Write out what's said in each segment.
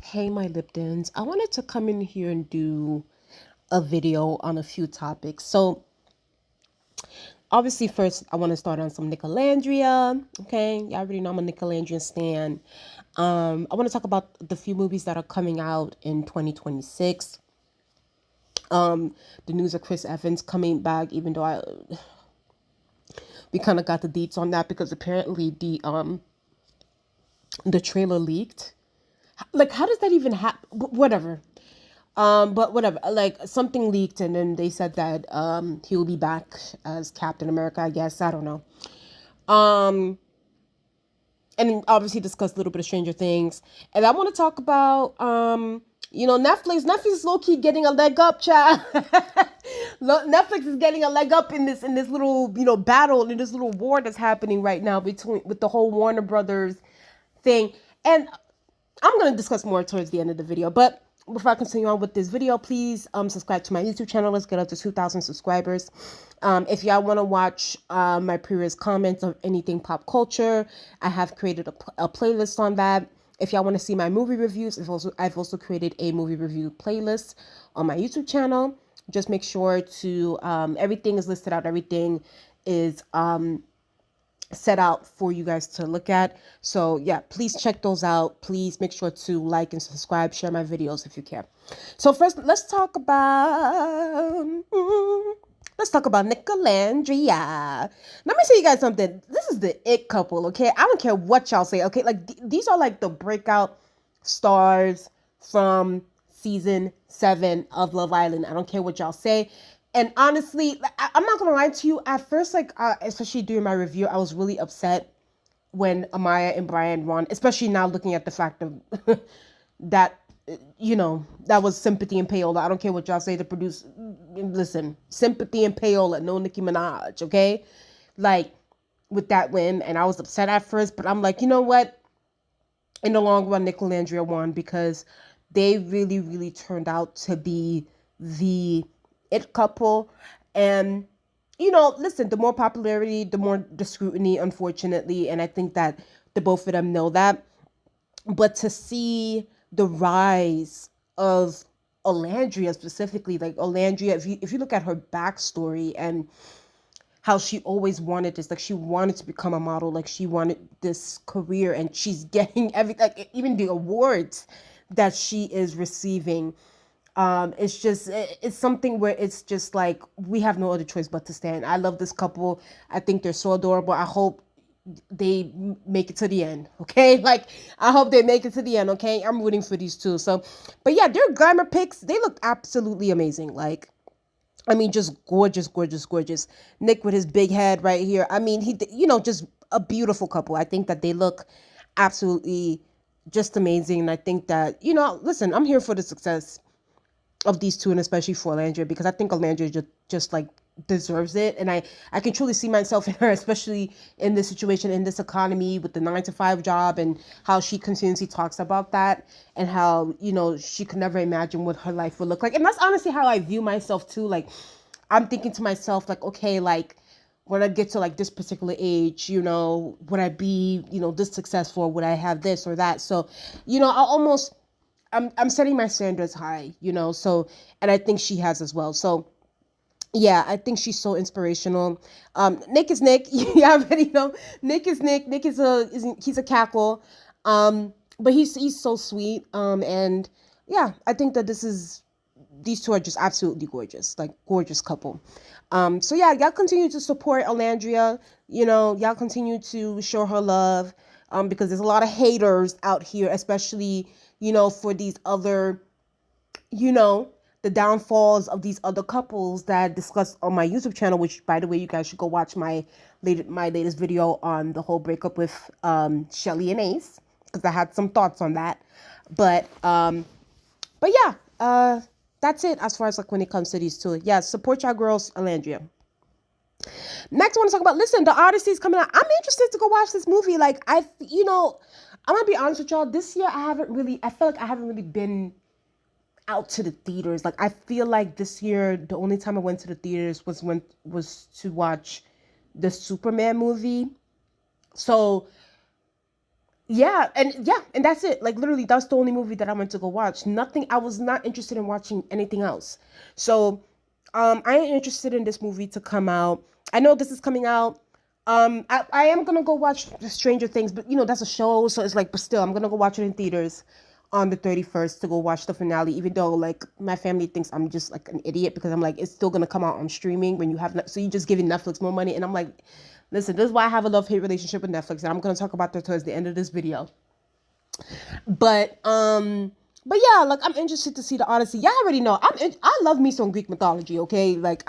Hey, my Liptons. I wanted to come in here and do a video on a few topics. So, obviously, first, I want to start on some Nicolandria. Okay, y'all already know I'm a Nicolandrian stan. I want to talk about the few movies that are coming out in 2026. The news of Chris Evans coming back, even though we kind of got the deets on that because apparently the trailer leaked. Like, how does that even happen? Whatever. But whatever, like something leaked and then they said that he will be back as Captain America, I guess. I don't know. Um and obviously discuss a little bit of Stranger Things. And I want to talk about Netflix is low key getting a leg up, child. Netflix is getting a leg up in this little, battle, in this little war that's happening right now between with the whole Warner Brothers thing. And I'm going to discuss more towards the end of the video. But before I continue on with this video, please subscribe to my YouTube channel. Let's get up to 2,000 subscribers. If y'all want to watch my previous comments of anything pop culture, I have created a playlist on that. If y'all want to see my movie reviews, I've also created a movie review playlist on my YouTube channel. Just make sure to everything is listed out. Everything is set out for you guys to look at. So yeah, please check those out. Please make sure to like and subscribe, share my videos if you can. So first, let's talk about Nicolandria. Let me tell you guys something. This is the it couple, okay? I don't care what y'all say, okay? Like these are like the breakout stars from season 7 of Love Island. I don't care what y'all say. And honestly, I'm not gonna lie to you. At first, especially during my review, I was really upset when Amaya and Brian won. Especially now, looking at the fact of that, that was Sympathy and Payola. I don't care what y'all say to produce. Listen, Sympathy and Payola, no Nicki Minaj, okay? Like with that win, and I was upset at first, but I'm like, you know what? In the long run, Nicolandria won because they really, really turned out to be the it couple. And, listen, the more popularity, the more the scrutiny, unfortunately. And I think that the both of them know that. But to see the rise of Olandria specifically, like Olandria, if you look at her backstory and how she always wanted this, like she wanted to become a model, like she wanted this career, and she's getting everything, like even the awards that she is receiving. It's something where it's just like we have no other choice but to stand. I love this couple. I think they're so adorable. I hope they make it to the end, okay? Like I hope they make it to the end, okay? I'm rooting for these two. So, but yeah, their glamour pics, they look absolutely amazing. Like, I mean, just gorgeous, gorgeous, gorgeous. Nick with his big head right here. I mean, just a beautiful couple. I think that they look absolutely just amazing. And I think that, listen, I'm here for the success of these two, and especially for Olandria, because I think Olandria just like deserves it. And I can truly see myself in her, especially in this situation, in this economy with the 9 to 5 job, and how she continuously talks about that, and how, she could never imagine what her life would look like. And that's honestly how I view myself too. Like, I'm thinking to myself, like, okay, like when I get to like this particular age, would I be, this successful? Would I have this or that? So, I'm setting my standards high, so, and I think she has as well. So yeah, I think she's so inspirational. Nick is Nick. You already know. Nick is Nick. Nick he's a cackle. But he's so sweet. And yeah, I think that these two are just absolutely gorgeous, like gorgeous couple. So yeah, y'all continue to support Olandria. Y'all continue to show her love. Because there's a lot of haters out here, especially, for these other, the downfalls of these other couples that I discussed on my YouTube channel, which by the way, you guys should go watch my latest video on the whole breakup with Shelly and Ace, because I had some thoughts on that. But yeah, that's it as far as like when it comes to these two. Yeah, support y'all girls, Alandria. Next, I want to talk about, listen, the Odyssey is coming out. I'm interested to go watch this movie. Like, I'm going to be honest with y'all. This year, I feel like I haven't really been out to the theaters. Like, I feel like this year, the only time I went to the theaters was to watch the Superman movie. So and that's it. Like literally, that's the only movie that I went to go watch. Nothing. I was not interested in watching anything else. So, I am interested in this movie to come out. I know this is coming out. I am gonna go watch Stranger Things, but that's a show, so it's like, but still, I'm gonna go watch it in theaters on the 31st to go watch the finale. Even though like my family thinks I'm just like an idiot because I'm like, it's still gonna come out on streaming when you have so you just giving Netflix more money, and I'm like, listen, this is why I have a love hate relationship with Netflix, and I'm gonna talk about that towards the end of this video. But yeah, like I'm interested to see the Odyssey. Y'all already know I love me some Greek mythology. Okay, like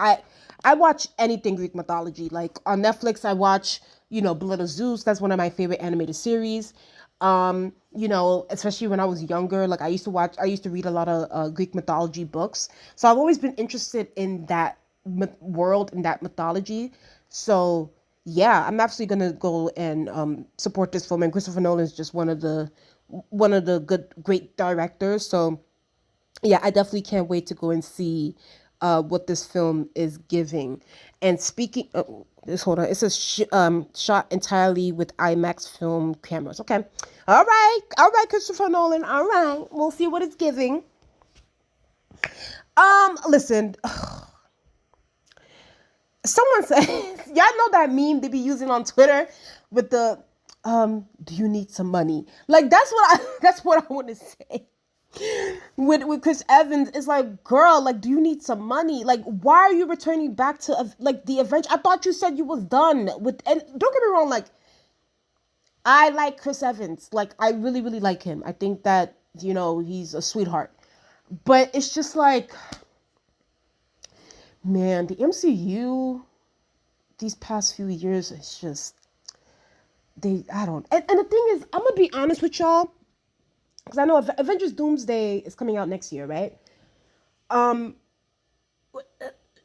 I watch anything Greek mythology. Like on Netflix, I watch Blood of Zeus. That's one of my favorite animated series. Especially when I was younger, like I used to read a lot of Greek mythology books. So I've always been interested in that world and that mythology. So yeah, I'm absolutely gonna go and support this film. And Christopher Nolan is just one of the great directors. So yeah, I definitely can't wait to go and see what this film is giving. And speaking, this hold on, it says shot entirely with IMAX film cameras. Okay, all right, Christopher Nolan. All right, we'll see what it's giving. Listen, someone said, y'all know that meme they be using on Twitter with the do you need some money? Like that's what I want to say. With Chris Evans, it's like, girl, like, do you need some money? Like, why are you returning back to like the Avengers? I thought you said you was done with. And don't get me wrong, like, I like Chris Evans. Like, I really, really like him. I think that he's a sweetheart. But it's just like, man, the MCU these past few years is just I don't. And the thing is, I'm gonna be honest with y'all, because I know Avengers Doomsday is coming out next year, right? Um,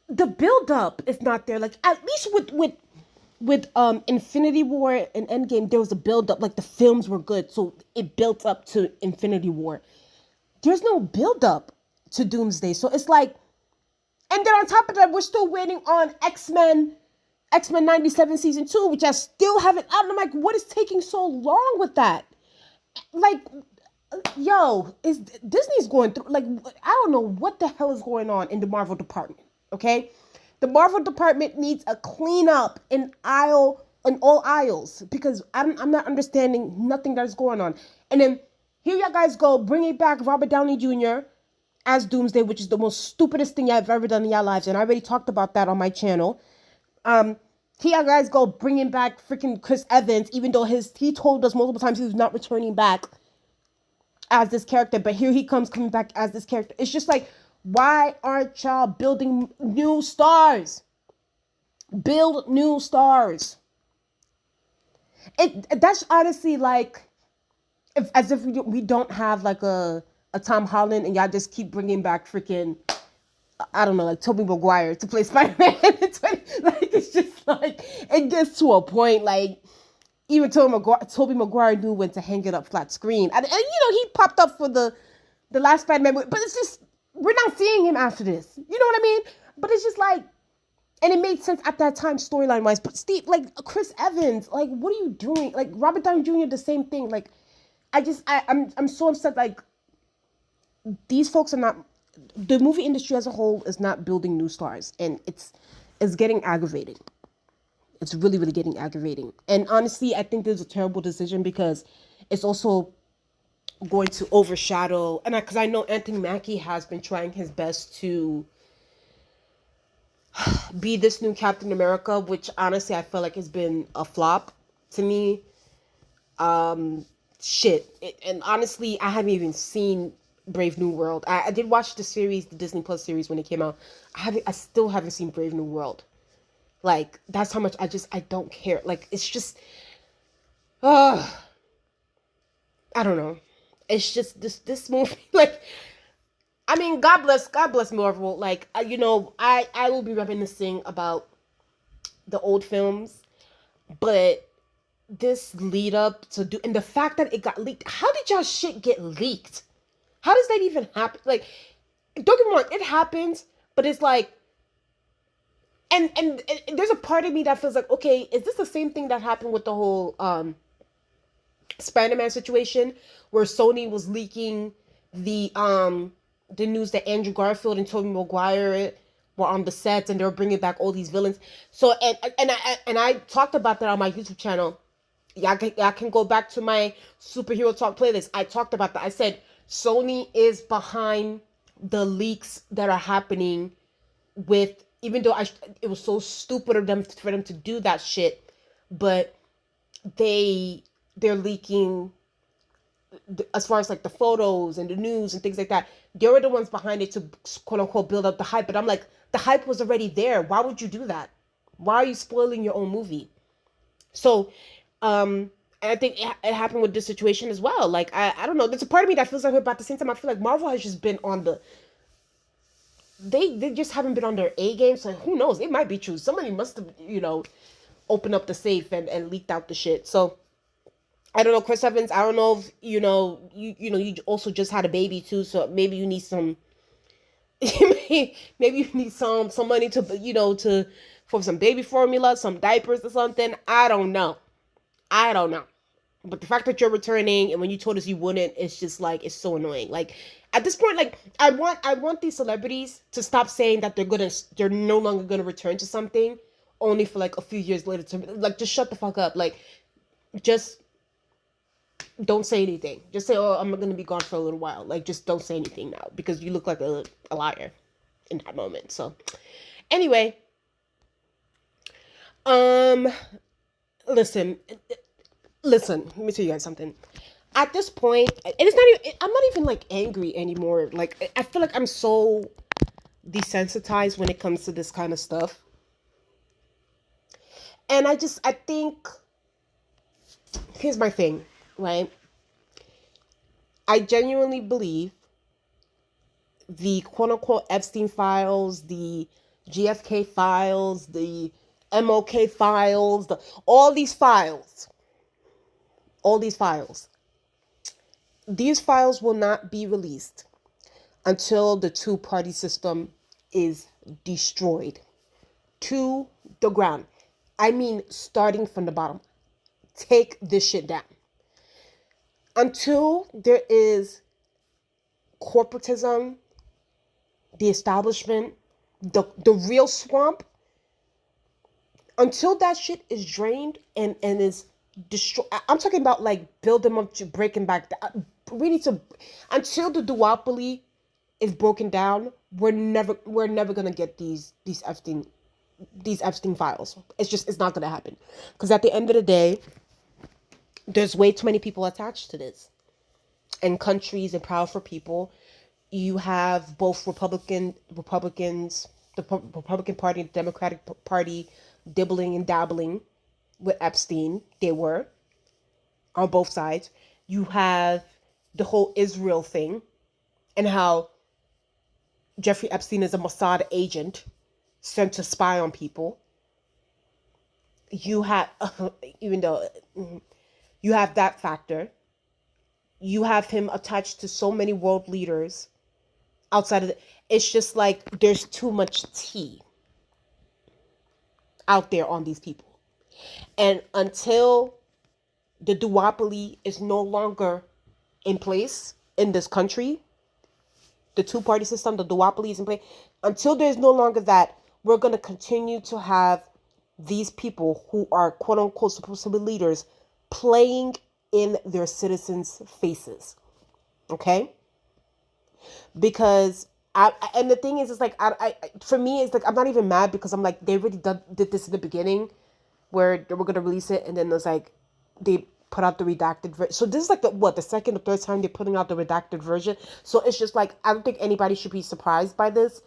the build up is not there. Like at least with Infinity War and Endgame, there was a build up. Like the films were good, so it built up to Infinity War. There's no build up to Doomsday, so it's like, and then on top of that, we're still waiting on X-Men 97 season 2, which I still haven't. I'm like, what is taking so long with that? Like, yo, is Disney's going through, like, I don't know what the hell is going on in the Marvel department. Okay, the Marvel department needs a cleanup in all aisles, because I'm not understanding nothing that's going on. And then here you guys go bringing back Robert Downey Jr. as Doomsday, which is the most stupidest thing I've ever done in your lives, and I already talked about that on my channel. Um, Here you guys go bringing back freaking Chris Evans, even though he told us multiple times he was not returning back as this character, but here he coming back as this character. It's just like, why aren't y'all building new stars? Build new stars. That's honestly like, as if we don't have like a Tom Holland, and y'all just keep bringing back freaking, I don't know, like Tobey Maguire to play Spider-Man. Like, it's just like, it gets to a point like, even Tobey Maguire knew when to hang it up flat screen. And he popped up for the last Spider-Man, but it's just, we're not seeing him after this. You know what I mean? But it's just like, and it made sense at that time storyline wise. But Steve, like Chris Evans, like, what are you doing? Like Robert Downey Jr., the same thing. Like, I'm so upset. Like, these folks are not, the movie industry as a whole is not building new stars, and it's getting aggravating. It's really, really getting aggravating. And honestly, I think this is a terrible decision, because it's also going to overshadow, and because I know Anthony Mackie has been trying his best to be this new Captain America, which honestly I feel like has been a flop to me. And honestly, I haven't even seen Brave New World. I did watch the series, the Disney Plus series when it came out. I still haven't seen Brave New World. Like, that's how much I don't care. Like, it's just, I don't know. It's just this movie. Like, I mean, God bless Marvel. Like, I will be reminiscing about the old films, but this lead up to do, and the fact that it got leaked. How did y'all shit get leaked? How does that even happen? Like, don't get me wrong, it happens, but it's like, and there's a part of me that feels like, okay, is this the same thing that happened with the whole Spider-Man situation where Sony was leaking the news that Andrew Garfield and Tobey Maguire were on the sets and they were bringing back all these villains. So and I talked about that on my YouTube channel. Y'all can go back to my superhero talk playlist. I talked about that. I said Sony is behind the leaks that are happening with, even though it was so stupid of them for them to do that shit, but they're leaking as far as like the photos and the news and things like that. They were the ones behind it to quote unquote build up the hype. But I'm like, the hype was already there. Why would you do that? Why are you spoiling your own movie? So, and I think it happened with this situation as well. Like, I don't know. There's a part of me that feels like, but at the same time, I feel like Marvel has just been on the, they just haven't been on their A game. So who knows? It might be true. Somebody must have, opened up the safe and leaked out the shit. So I don't know, Chris Evans. I don't know if you also just had a baby too. So maybe you need some, maybe you need some money to to for some baby formula, some diapers or something. I don't know. But the fact that you're returning and when you told us you wouldn't, it's just like, it's so annoying. Like at this point, like I want these celebrities to stop saying that they're no longer gonna return to something only for like a few years later to like just shut the fuck up. Like just don't say anything. Just say, "Oh, I'm gonna be gone for a little while." Like just don't say anything now because you look like a liar in that moment. So anyway, um, listen, listen. Let me tell you guys something. At this point, and it's not even, I'm not even like angry anymore. Like I feel like I'm so desensitized when it comes to this kind of stuff. And I think, here's my thing, right? I genuinely believe the quote unquote Epstein files, the GFK files, the MOK files, all these files, these files will not be released until the two-party system is destroyed to the ground. I mean, starting from the bottom. Take this shit down. Until there is corporatism, the establishment, the real swamp, until that shit is drained and is destroyed. I'm talking about like build them up to breaking back. We need to, until the duopoly is broken down. We're never gonna get these Epstein files. It's not gonna happen because at the end of the day, there's way too many people attached to this, and countries and powerful people. You have both Republicans, the Republican Party, and the Democratic Party, dibbling and dabbling with Epstein. They were on both sides. You have the whole Israel thing and how Jeffrey Epstein is a Mossad agent sent to spy on people. You have, even though you have that factor, you have him attached to so many world leaders outside of it's just like there's too much tea out there on these people. And until the duopoly is no longer in place in this country, the two-party system, the duopoly is in place, until there's no longer that, we're going to continue to have these people who are quote-unquote supposed to be leaders playing in their citizens' faces. Okay? Because and the thing is, it's like, for me, it's like, I'm not even mad because I'm like, they already did this in the beginning where they were going to release it. And then there's like, they put out the redacted version. So this is like the second or third time they're putting out the redacted version. So it's just like, I don't think anybody should be surprised by this.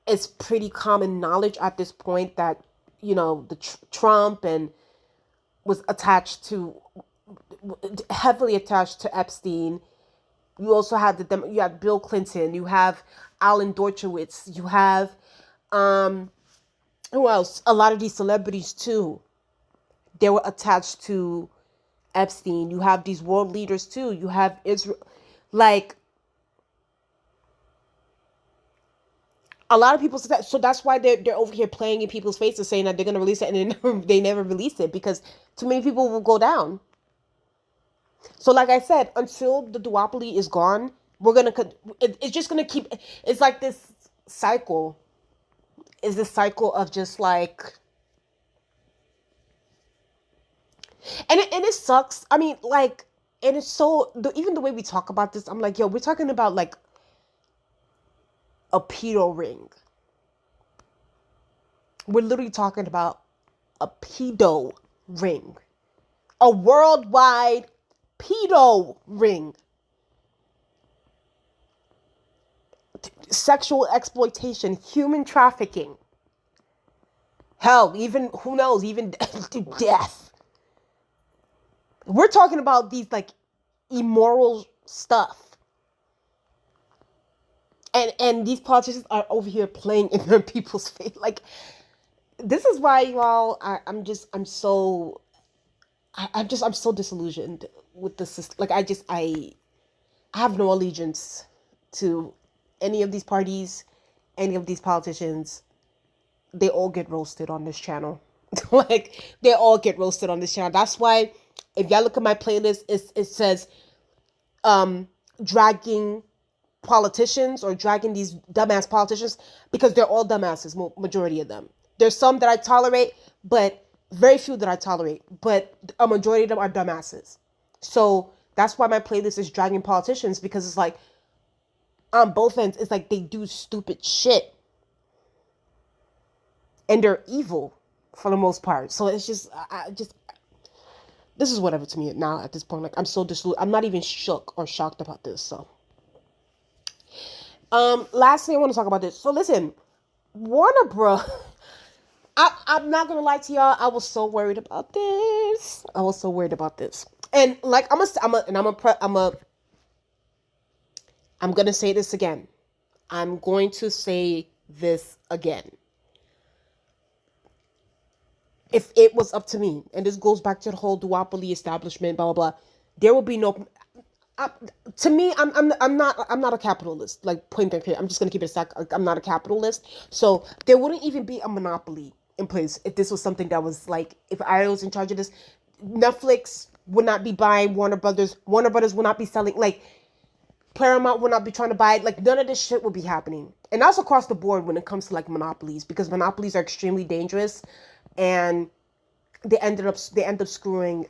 It's pretty common knowledge at this point that, the Trump and was heavily attached to Epstein. You also have you have Bill Clinton, you have Alan Dershowitz, you have who else? A lot of these celebrities too. They were attached to Epstein. You have these world leaders too. You have Israel, like A lot of people say that, so that's why they're over here playing in people's faces, saying that they're gonna release it, and they never release it because too many people will go down. So, like I said, until the duopoly is gone, we're gonna. It's just gonna keep. It's like this cycle. Is this cycle of just like, and it sucks. I mean, like, and it's so even the way we talk about this, I'm like, yo, we're talking about like a pedo ring. We're literally talking about a pedo ring, a worldwide pedo ring. Sexual exploitation, human trafficking. Hell, even, who knows, even death. We're talking about these like immoral stuff. And these politicians are over here playing in their people's face. Like, this is why, y'all, I'm so disillusioned with the system. Like, I have no allegiance to any of these parties, any of these politicians. They all get roasted on this channel. Like, they all get roasted on this channel. That's why, if y'all look at my playlist, it says, dragging politicians, or dragging these dumbass politicians, because they're all dumbasses, majority of them. There's some that I tolerate, but very few that I tolerate, but a majority of them are dumbasses. So that's why my playlist is dragging politicians, because it's like, on both ends, it's like they do stupid shit. And they're evil for the most part. So it's just, this is whatever to me now at this point. Like, I'm so disillusioned. I'm not even shook or shocked about this. So, last thing I want to talk about this. So listen, Warner Bros. I'm not gonna lie to y'all. I was so worried about this. And like, I'm gonna say this again. I'm going to say this again. If it was up to me, and this goes back to the whole duopoly establishment, blah blah blah, there will be no. To me, I'm not a capitalist. Like, point blank period. I'm just gonna keep it a sec. I'm not a capitalist, so there wouldn't even be a monopoly in place if this was something that was like, if I was in charge of this. Netflix would not be buying Warner Brothers. Warner Brothers would not be selling, like, Paramount would not be trying to buy it. Like, none of this shit would be happening. And that's across the board when it comes to like monopolies, because monopolies are extremely dangerous, and they end up screwing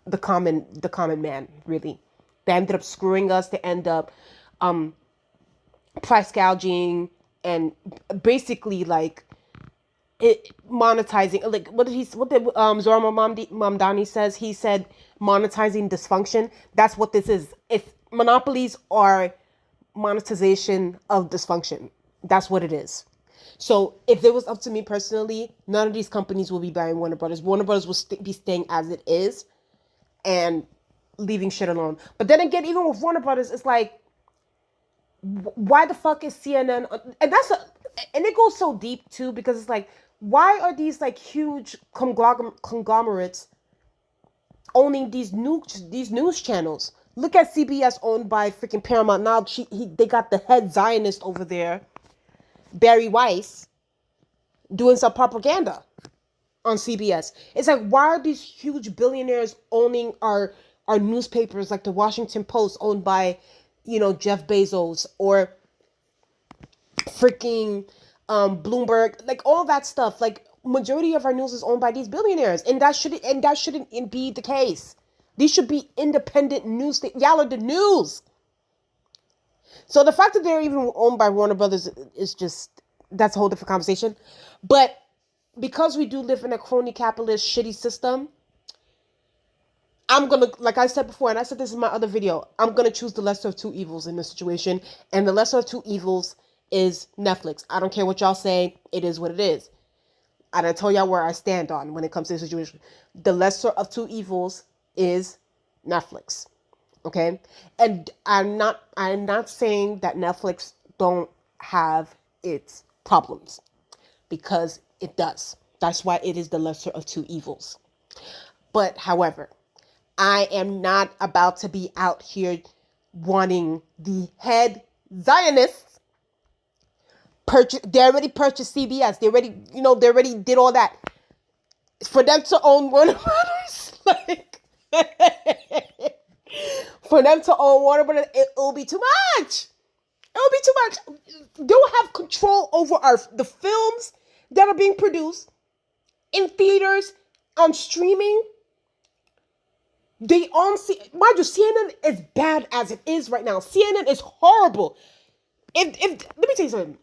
the common man, really. They ended up screwing us. They end up price gouging, and basically like monetizing. Like, what did Zora Mamdani says? He said monetizing dysfunction. That's what this is. If monopolies are monetization of dysfunction, that's what it is. So if it was up to me personally, none of these companies will be buying Warner Brothers. Warner Brothers will be staying as it is and leaving shit alone. But then again, even with Warner Brothers, it's like, why the fuck is CNN? And and it goes so deep too, because it's like, why are these like huge conglomerates owning these news channels? Look at CBS, owned by freaking Paramount. Now they got the head Zionist over there, Barry Weiss, doing some propaganda on CBS. It's like, why are these huge billionaires owning our newspapers, like the Washington Post, owned by, Jeff Bezos, or freaking Bloomberg, like all that stuff. Like, majority of our news is owned by these billionaires, and that shouldn't be the case. These should be independent news. Y'all are the news. So the fact that they're even owned by Warner Brothers is just, that's a whole different conversation. But because we do live in a crony capitalist shitty system, I'm going to, like I said before, and I said this in my other video, I'm going to choose the lesser of two evils in this situation. And the lesser of two evils is Netflix. I don't care what y'all say. It is what it is. And I tell y'all where I stand on when it comes to this situation. The lesser of two evils is Netflix. Okay? And I'm not saying that Netflix don't have its problems, because it does. That's why it is the lesser of two evils. But however, I am not about to be out here wanting the head Zionists They already purchased CBS. They already did all that. For them to own Warner Brothers, like, for them to own Warner Brothers, it will be too much. It will be too much. They will have control over the films that are being produced in theaters, on streaming. They own, mind you, CNN is bad as it is right now. CNN is horrible. If let me tell you something.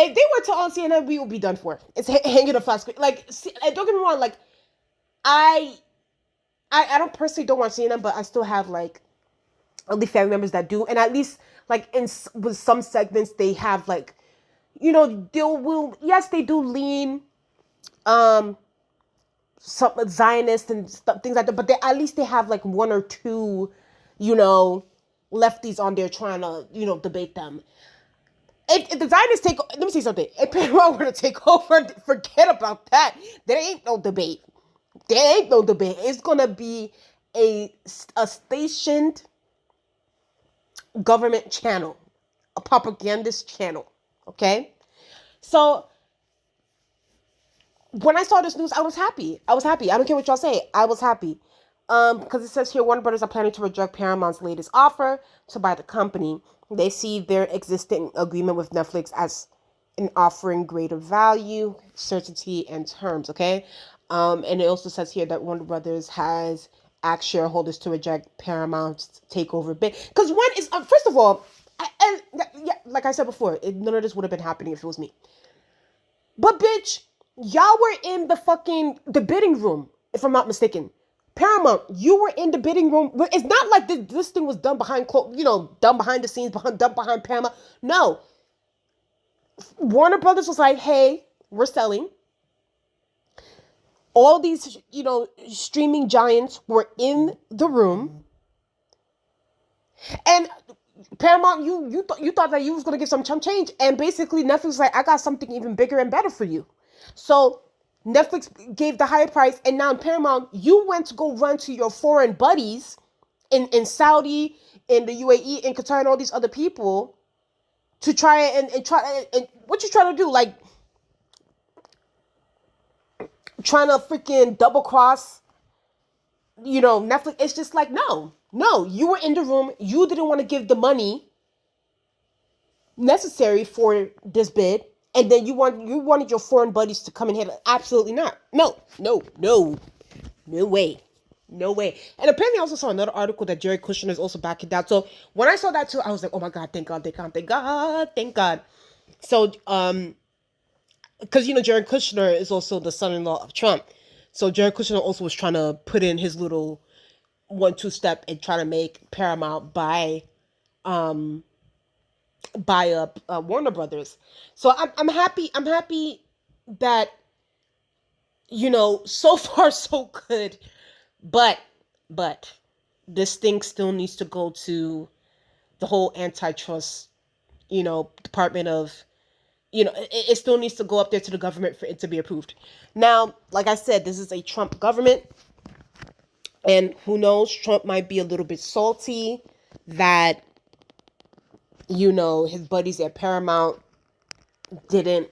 If they were to on CNN, we would be done for. It's hanging a flat screen. Like, don't get me wrong. Like, I don't personally don't watch CNN, but I still have like only family members that do, and at least like with some segments they have like, they do lean, some Zionists and stuff, things like that, but at least they have like one or two, lefties on there trying to debate them. If the Zionists let me say something. If Paramount were to take over, forget about that. There ain't no debate. It's gonna be a stationed government channel, a propagandist channel. Okay, so when I saw this news, I was happy. I don't care what y'all say. I was happy. Because it says here, Warner Brothers are planning to reject Paramount's latest offer to buy the company. They see their existing agreement with Netflix as an offering greater value, certainty, and terms, okay? And it also says here that Warner Brothers has asked shareholders to reject Paramount's takeover bid. Because one is, first of all, like I said before, none of this would have been happening if it was me. But bitch, y'all were in the bidding room, if I'm not mistaken. Paramount, you were in the bidding room. It's not like this thing was done behind the scenes, done behind Paramount. No. Warner Brothers was like, hey, we're selling. All these, streaming giants were in the room. And Paramount, you thought that you was going to give some chump change. And basically Netflix was like, I got something even bigger and better for you. So Netflix gave the higher price, and now in Paramount, you went to go run to your foreign buddies in Saudi, in the UAE, in Qatar, and all these other people to try and what you trying to do? Like, trying to freaking double cross, Netflix. It's just like, no, you were in the room. You didn't want to give the money necessary for this bid. And then you wanted your foreign buddies to come and hit it. Absolutely not. No way. And apparently I also saw another article that Jared Kushner is also backing down. So when I saw that too, I was like, oh my God, thank God. So, because, Jared Kushner is also the son-in-law of Trump. So Jared Kushner also was trying to put in his little 1-2 step and try to make Paramount buy up Warner Brothers. So I'm happy that so far so good, but this thing still needs to go to the whole antitrust department of it still needs to go up there to the government for it to be approved. Now, like I said, this is a Trump government, and who knows, Trump might be a little bit salty that his buddies at Paramount didn't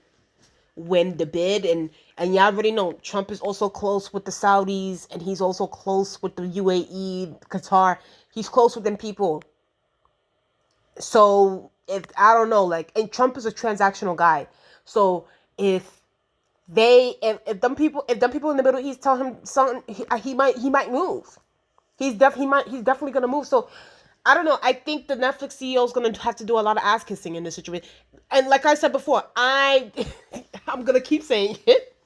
win the bid. And y'all already know Trump is also close with the Saudis, and he's also close with the UAE, Qatar. He's close with them people. So I don't know, and Trump is a transactional guy. So if them people in the Middle East tell him something, he might move. He's definitely gonna move. So I don't know. I think the Netflix CEO is going to have to do a lot of ass kissing in this situation. And like I said before, I'm going to keep saying it.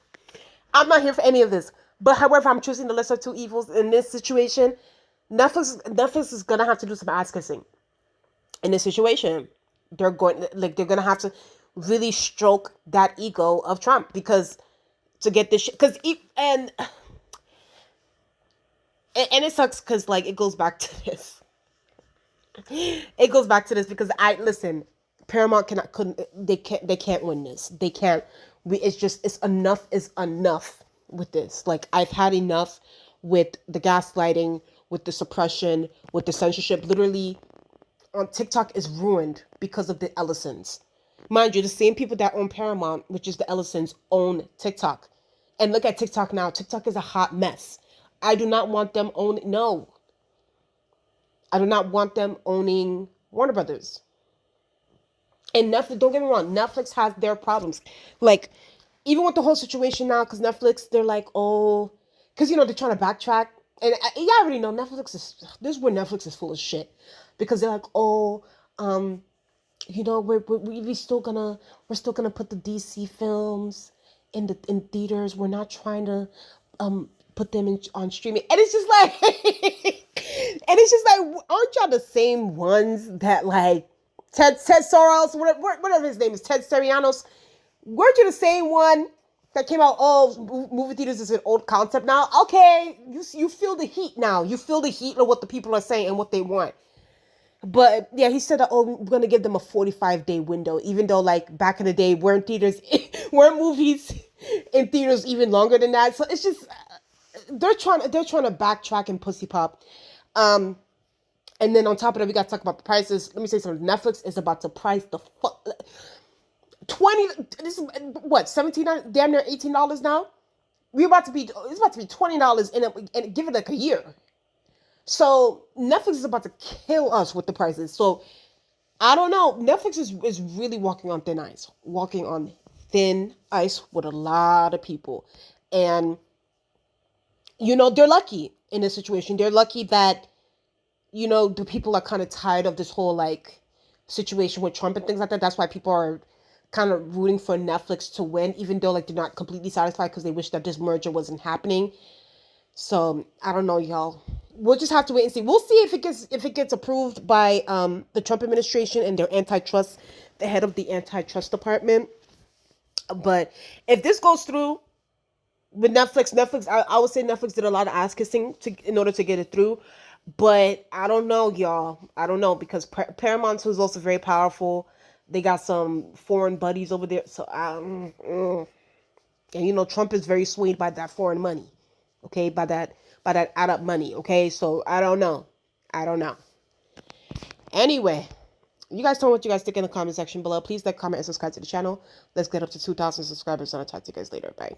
I'm not here for any of this. But however, I'm choosing the lesser two evils in this situation. Netflix is going to have to do some ass kissing in this situation. They're going to have to really stroke that ego of Trump, because to get this shit, and it sucks because it goes back to this. It goes back to this because Paramount they can't win this. They can't. It's enough is enough with this. I've had enough with the gaslighting, with the suppression, with the censorship. Literally, on TikTok is ruined because of the Ellisons. Mind you, the same people that own Paramount, which is the Ellisons, own TikTok. And look at TikTok now. TikTok is a hot mess. I do not want them owning. No, I do not want them owning Warner Brothers. And Netflix, don't get me wrong, Netflix has their problems. Like, even with the whole situation now, because Netflix, they're like, oh, because, you know, they're trying to backtrack. And you already know Netflix is, this is where Netflix is full of shit. Because they're like, oh, you know, we're still gonna put the DC films in theaters. We're not trying to put them on streaming. And it's just like, and it's just like, aren't y'all the same ones that like Ted Soros, whatever his name is, Ted Serianos? Weren't you the same one that came out? Oh, movie theaters is an old concept now. Okay, you feel the heat now. You feel the heat of what the people are saying and what they want. But yeah, he said that, oh, we're gonna give them a 45-day window, even though like back in the day, weren't movies in theaters even longer than that? So it's just they're trying to backtrack and pussy pop. And then on top of that, we got to talk about the prices. Let me say something. Netflix is about to price the fuck 20. This is what, $17, damn near $18 now. It's about to be $20 and give it like a year. So Netflix is about to kill us with the prices. So I don't know. Netflix is really walking on thin ice. Walking on thin ice with a lot of people. And, you know, they're lucky in this situation. They're lucky that, you know, the people are kind of tired of this whole, like, situation with Trump and things like that. That's why people are kind of rooting for Netflix to win, even though, like, they're not completely satisfied because they wish that this merger wasn't happening. So I don't know, y'all. We'll just have to wait and see. We'll see if it gets approved by the Trump administration and their antitrust, the head of the antitrust department. But if this goes through with Netflix, I would say Netflix did a lot of ass kissing in order to get it through. But I don't know, y'all. I don't know, because Paramount is also very powerful. They got some foreign buddies over there. So and you know, Trump is very swayed by that foreign money. Okay, by that add up money. Okay, so I don't know. Anyway, you guys tell me what you guys think in the comment section below. Please like, comment, and subscribe to the channel. Let's get up to 2,000 subscribers, and I'll talk to you guys later. Bye.